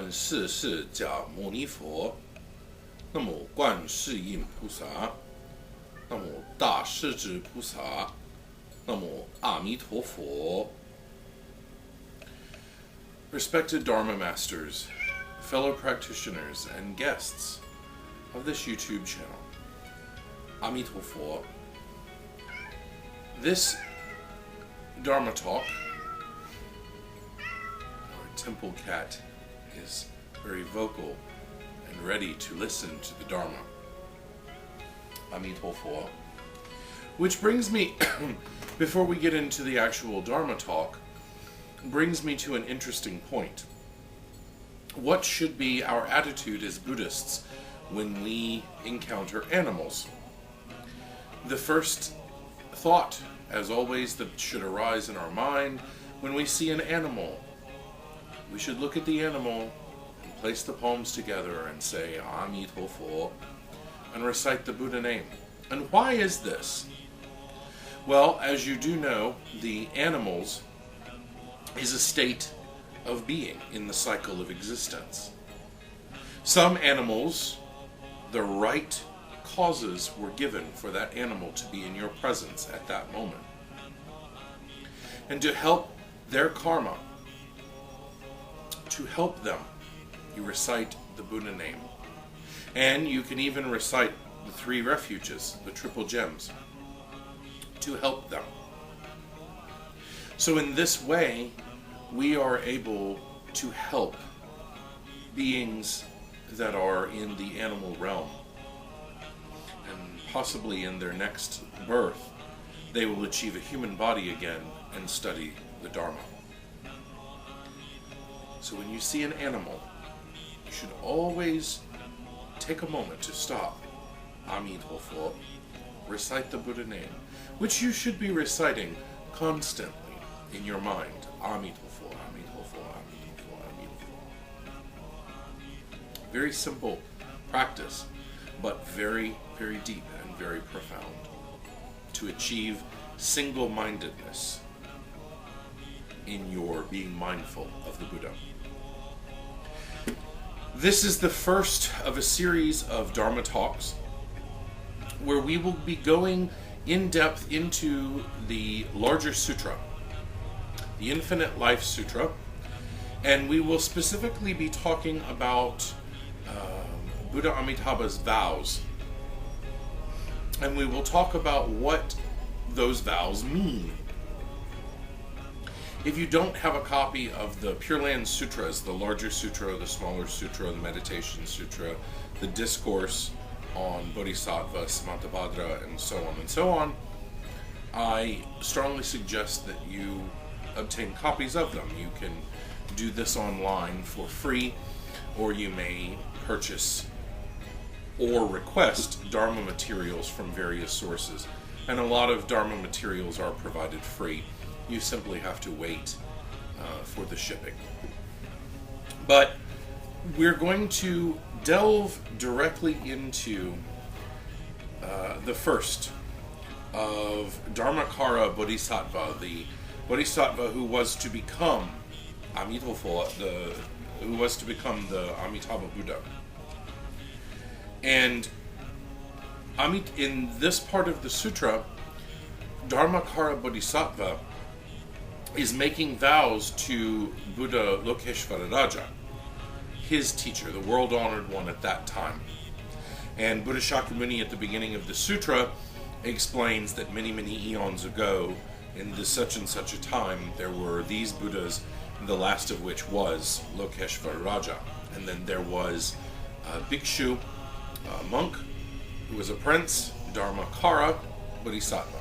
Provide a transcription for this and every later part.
观世释迦牟尼佛，南无观世音菩萨，南无大势至菩萨，南无阿弥陀佛。Respected Dharma Masters, fellow practitioners, and guests of this YouTube channel, Amitabha. This Dharma Talk, our temple cat is very vocal and ready to listen to the Dharma. Amitabha. Which brings me, before we get into the actual Dharma Talk, brings me to an interesting point. What should be our attitude as Buddhists when we encounter animals? The first thought, as always, that should arise in our mind when we see an animal, we should look at the animal and place the palms together and say Amitabha and recite the Buddha name. And why is this? Well, as you do know, the animals is a state of being in the cycle of existence. Some animals, the right causes were given for that animal to be in your presence at that moment. And to help their karma, to help them, you recite the Buddha name. And you can even recite the 3 refuges, the triple gems, to help them. So in this way, we are able to help beings that are in the animal realm. And possibly in their next birth, they will achieve a human body again and study the Dharma. So when you see an animal, you should always take a moment to stop. Amitabha, recite the Buddha name, which you should be reciting constantly in your mind. Amitabha, Amitabha, Amitabha, Amitabha. Very simple practice, but very, very deep and very profound to achieve single-mindedness in your being mindful of the Buddha. This is the first of a series of Dharma Talks where we will be going in depth into the larger sutra, the Infinite Life Sutra, and we will specifically be talking about Buddha Amitabha's vows. And we will talk about what those vows mean. If you don't have a copy of the Pure Land Sutras, the larger sutra, the smaller sutra, the meditation sutra, the discourse on Bodhisattva, Samantabhadra, and so on, I strongly suggest that you obtain copies of them. You can do this online for free, or you may purchase or request Dharma materials from various sources. And a lot of Dharma materials are provided free. You simply have to wait for the shipping. But we're going to delve directly into the first of Dharmakara Bodhisattva, the Bodhisattva who was to become Amitabha, who was to become the Amitabha Buddha. And in this part of the sutra, Dharmakara Bodhisattva is making vows to Buddha Lokeshvara Raja, his teacher, the world-honored one at that time. And Buddha Shakyamuni at the beginning of the sutra explains that many, many eons ago, in this such and such a time, there were these Buddhas, the last of which was Lokeshvara Raja. And then there was a bhikshu, a monk, who was a prince, Dharmakara Bodhisattva.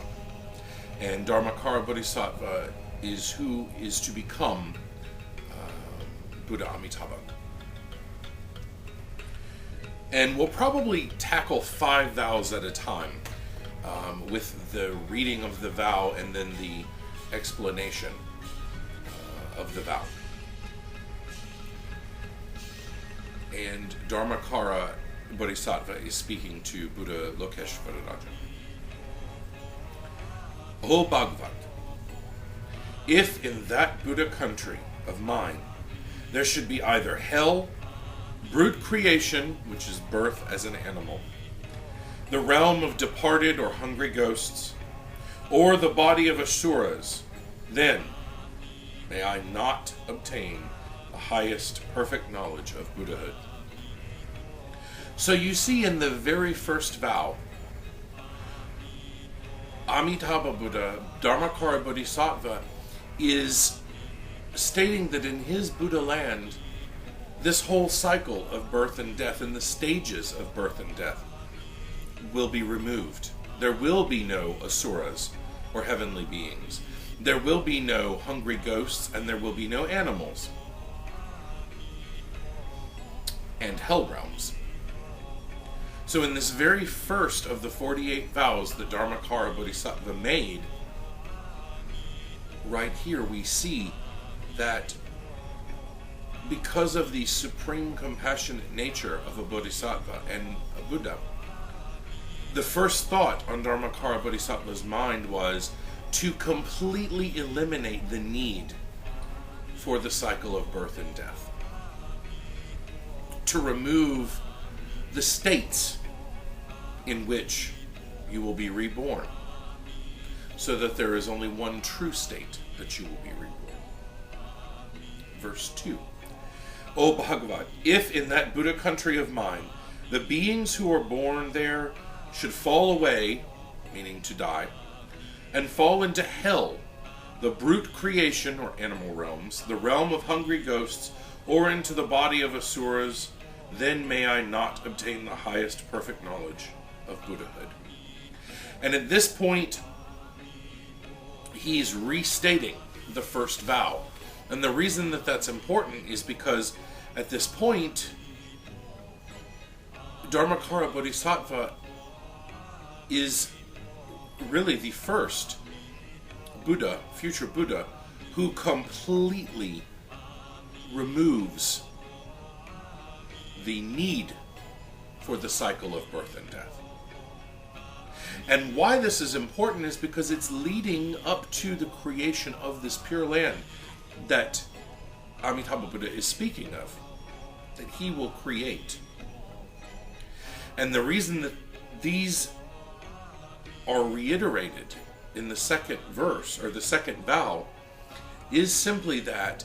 And Dharmakara Bodhisattva is who is to become Buddha Amitabha. And we'll probably tackle 5 vows at a time, with the reading of the vow and then the explanation of the vow. And Dharmakara Bodhisattva is speaking to Buddha Lokeshvara Raja. O Bhagavat, if in that Buddha country of mine there should be either hell brute creation, which is birth as an animal, the realm of departed or hungry ghosts, or the body of asuras, then may I not obtain the highest perfect knowledge of Buddhahood. So you see in the very first vow, Amitabha Buddha, Dharmakara Bodhisattva, is stating that in his Buddha land, this whole cycle of birth and death and the stages of birth and death will be removed. There will be no asuras or heavenly beings. There will be no hungry ghosts, and there will be no animals and hell realms. So in this very first of the 48 vows that Dharmakara Bodhisattva made, right here we see that because of the supreme compassionate nature of a Bodhisattva and a Buddha, the first thought on Dharmakara Bodhisattva's mind was to completely eliminate the need for the cycle of birth and death. To remove the states in which you will be reborn, so that there is only one true state that you will be reborn. Verse 2. O Bhagavat, if in that Buddha country of mine, the beings who are born there should fall away, meaning to die, and fall into hell, the brute creation or animal realms, the realm of hungry ghosts, or into the body of asuras, then may I not obtain the highest perfect knowledge of Buddhahood. And at this point, he's restating the first vow. And the reason that that's important is because at this point, Dharmakara Bodhisattva is really the first Buddha, future Buddha, who completely removes the need for the cycle of birth and death. And why this is important is because it's leading up to the creation of this Pure Land that Amitabha Buddha is speaking of, that he will create. And the reason that these are reiterated in the second verse, or the second vow, is simply that,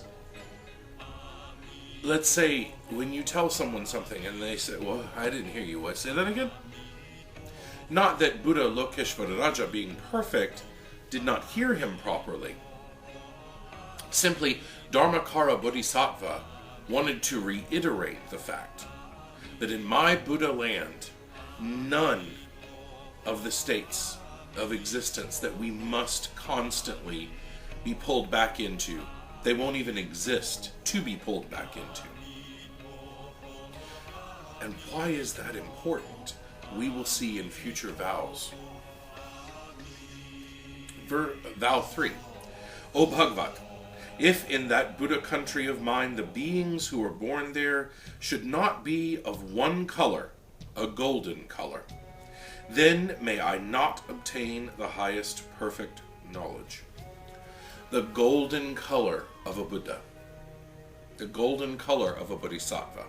let's say, when you tell someone something and they say, well, I didn't hear you, what? Say that again? Not that Buddha Lokeshvara being perfect, did not hear him properly. Simply, Dharmakara Bodhisattva wanted to reiterate the fact that in my Buddha land, none of the states of existence that we must constantly be pulled back into, they won't even exist to be pulled back into. And why is that important? We will see in future vows. Vow 3. O Bhagavat, if in that Buddha country of mine the beings who are born there should not be of one color, a golden color, then may I not obtain the highest perfect knowledge. The golden color of a Buddha, the golden color of a Bodhisattva.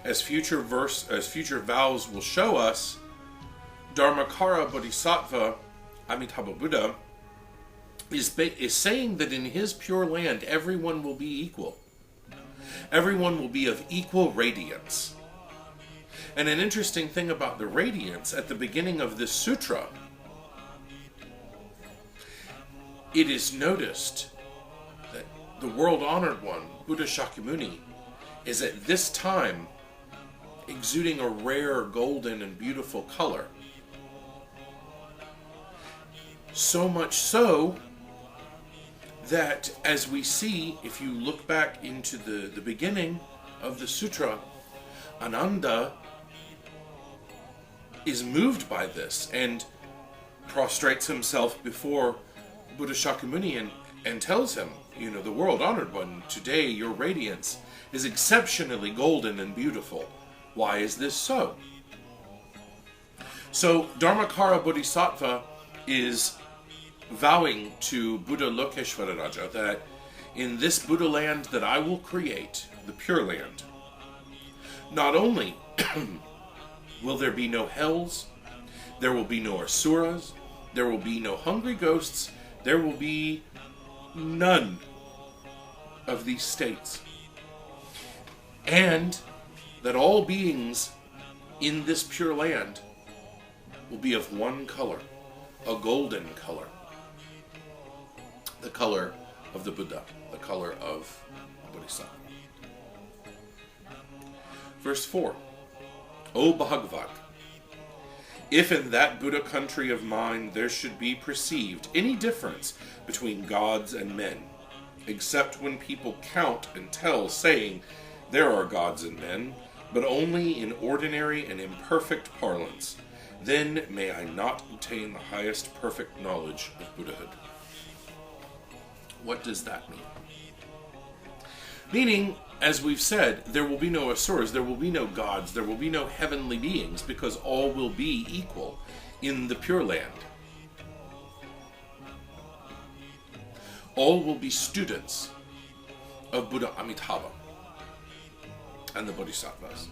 As future vows will show us, Dharmakara Bodhisattva, Amitabha Buddha, is saying that in his Pure Land everyone will be equal. Everyone will be of equal radiance. And an interesting thing about the radiance, at the beginning of this sutra, it is noticed that the world-honored one, Buddha Shakyamuni, is at this time exuding a rare golden and beautiful color. So much so that, as we see, if you look back into the beginning of the sutra, Ananda is moved by this and prostrates himself before Buddha Shakyamuni and tells him, you know, the world-honored one, today your radiance is exceptionally golden and beautiful. Why is this so? So Dharmakara Bodhisattva is vowing to Buddha Lokeshvara that in this Buddha land that I will create, the Pure Land. Not only will there be no hells, there will be no asuras, there will be no hungry ghosts, there will be none of these states. And that all beings in this Pure Land will be of one color, a golden color. The color of the Buddha, the color of Bodhisattva. Verse 4. O Bhagavat, if in that Buddha country of mine there should be perceived any difference between gods and men, except when people count and tell, saying, there are gods and men, but only in ordinary and imperfect parlance, then may I not obtain the highest perfect knowledge of Buddhahood. What does that mean? Meaning, as we've said, there will be no asuras, there will be no gods, there will be no heavenly beings, because all will be equal in the Pure Land. All will be students of Buddha Amitabha and the Bodhisattvas.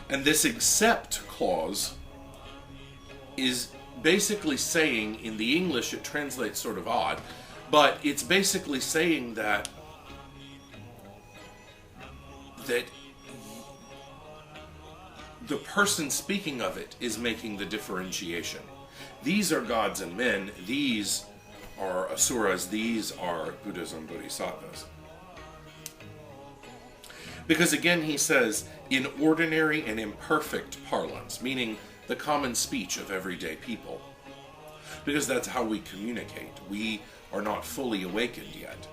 And this except clause is basically saying, in the English it translates sort of odd, but it's basically saying that the person speaking of it is making the differentiation. These are gods and men, these are asuras, these are Buddhas and Bodhisattvas. Because again he says, in ordinary and imperfect parlance, meaning the common speech of everyday people. Because that's how we communicate. We are not fully awakened yet.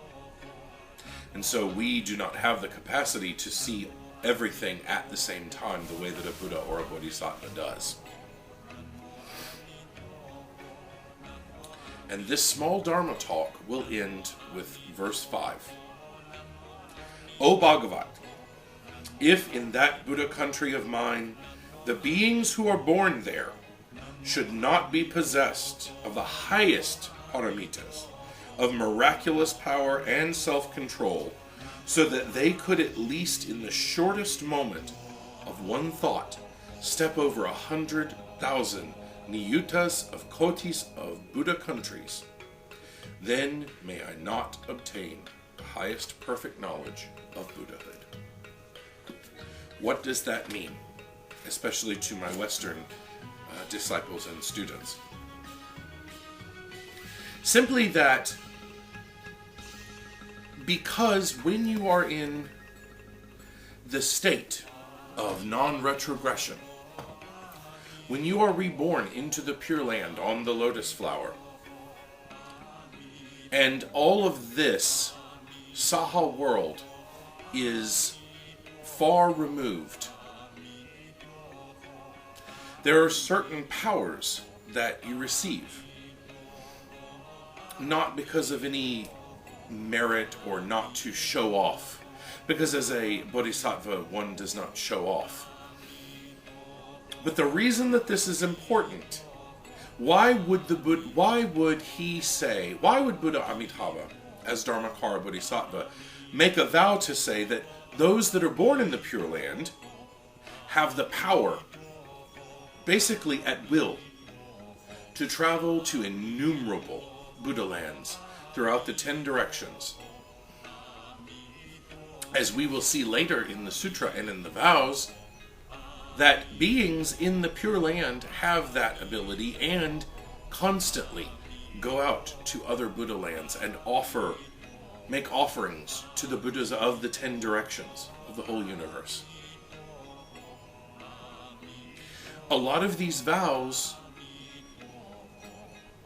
And so we do not have the capacity to see everything at the same time the way that a Buddha or a Bodhisattva does. And this small Dharma talk will end with verse 5. O Bhagavat, if in that Buddha country of mine, the beings who are born there should not be possessed of the highest paramitas, of miraculous power and self-control, so that they could at least in the shortest moment of one thought step over 100,000 niyutas of kotis of Buddha countries, then may I not obtain the highest perfect knowledge of Buddhahood. What does that mean, especially to my Western disciples and students? Simply that because when you are in the state of non-retrogression, when you are reborn into the Pure Land on the lotus flower, and all of this Saha world is far removed, there are certain powers that you receive, not because of any merit or not to show off, because as a bodhisattva one does not show off. But the reason that this is important, why would Buddha Amitabha, as Dharmakara Bodhisattva, make a vow to say that those that are born in the Pure Land have the power, basically at will, to travel to innumerable Buddha lands throughout the 10 directions. As we will see later in the sutra and in the vows, that beings in the Pure Land have that ability and constantly go out to other Buddha lands and make offerings to the Buddhas of the 10 directions of the whole universe. A lot of these vows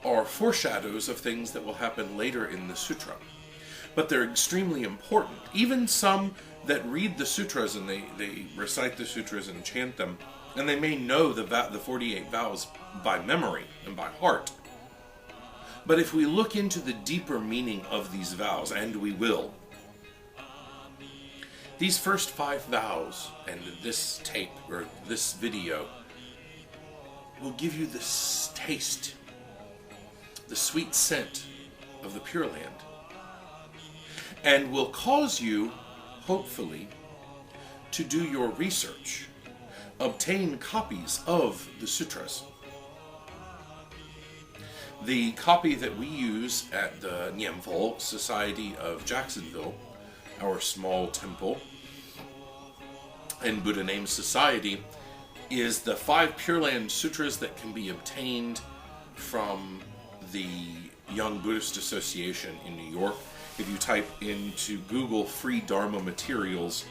are foreshadows of things that will happen later in the sutra. But they're extremely important. Even some that read the sutras and they recite the sutras and chant them, and they may know the 48 vows by memory and by heart. But if we look into the deeper meaning of these vows, and we will, these first 5 vows and this tape or this video will give you this taste, the sweet scent of the Pure Land. and will cause you, hopefully, to do your research, obtain copies of the sutras. The copy that we use at the Nianfo Society of Jacksonville, our small temple and Buddha Name Society, is the 5 Pure Land Sutras that can be obtained from the Young Buddhist Association in New York. If you type into Google free Dharma materials,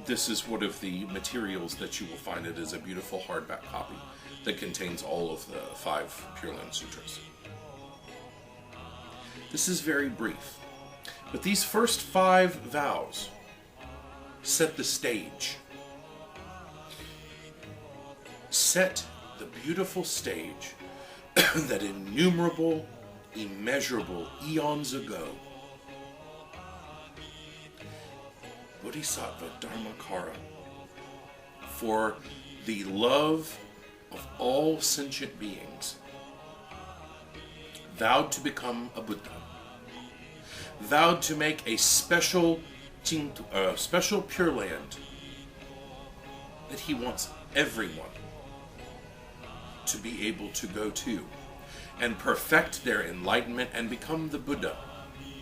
this is one of the materials that you will find. It is a beautiful hardback copy that contains all of the 5 Pure Land Sutras. This is very brief, but these first 5 vows set the stage. Set the beautiful stage that innumerable, immeasurable eons ago, Bodhisattva Dharmakara, for the love of all sentient beings, vowed to become a Buddha, vowed to make a special Pure Land that he wants everyone to be able to go to and perfect their enlightenment and become the Buddha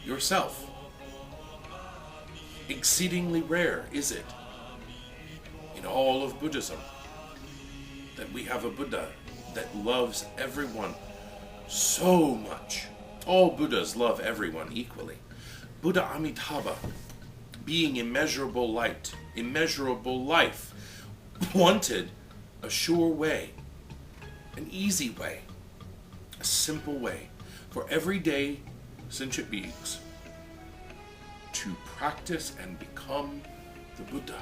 yourself. Exceedingly rare is it in all of Buddhism that we have a Buddha that loves everyone so much. All Buddhas love everyone equally. Buddha Amitabha, being immeasurable light, immeasurable life, wanted a sure way, an easy way, a simple way for everyday sentient beings to practice and become the Buddha.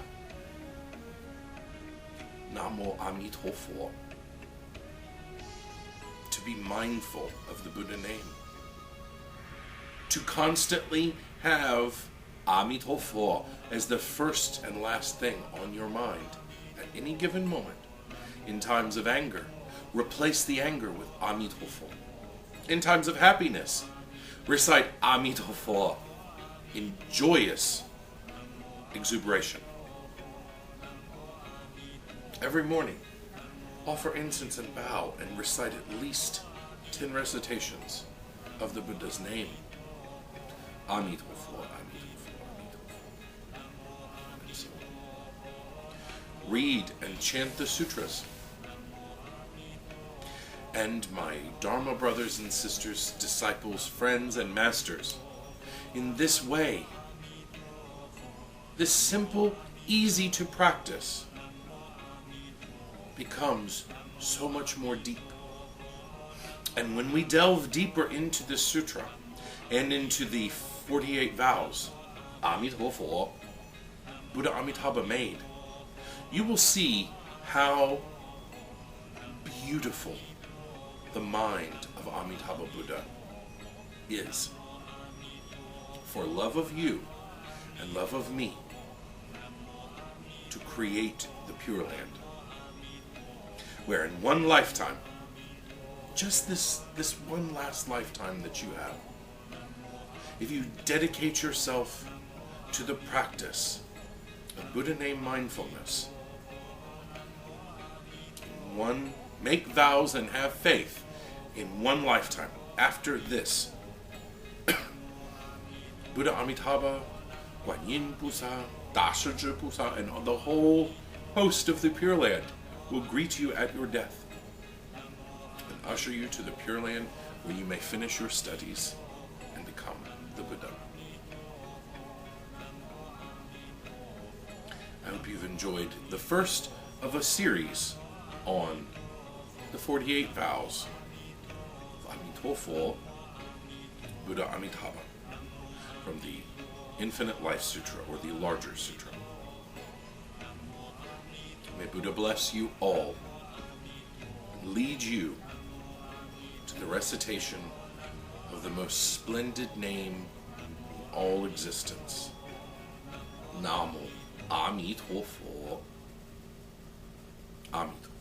Namo Amitofo. To be mindful of the Buddha name. To constantly have Amitofo as the first and last thing on your mind at any given moment. In times of anger, replace the anger with Amitofo. In times of happiness, recite Amitofo in joyous exuberation. Every morning, offer incense and bow and recite at least 10 recitations of the Buddha's name. Amitofo, Amitofo, Amitofo. And so on. Read and chant the sutras. And my Dharma brothers and sisters, disciples, friends, and masters, in this way, this simple, easy to practice, becomes so much more deep. And when we delve deeper into this sutra and into the 48 vows Amitofo, Buddha Amitabha made, you will see how beautiful the mind of Amitabha Buddha is. For love of you and love of me, to create the Pure Land, where in one lifetime, just this one last lifetime that you have, if you dedicate yourself to the practice of Buddha name mindfulness, make vows and have faith in one lifetime. After this, Buddha Amitabha, Guanyin Pusa, Dashizhi Pusa, and the whole host of the Pure Land will greet you at your death and usher you to the Pure Land where you may finish your studies and become the Buddha. I hope you've enjoyed the first of a series on the 48 vows of Amitofo, Buddha Amitabha, from the Infinite Life Sutra, or the larger sutra. May Buddha bless you all and lead you to the recitation of the most splendid name in all existence. Namo Amitofo. Amitofo.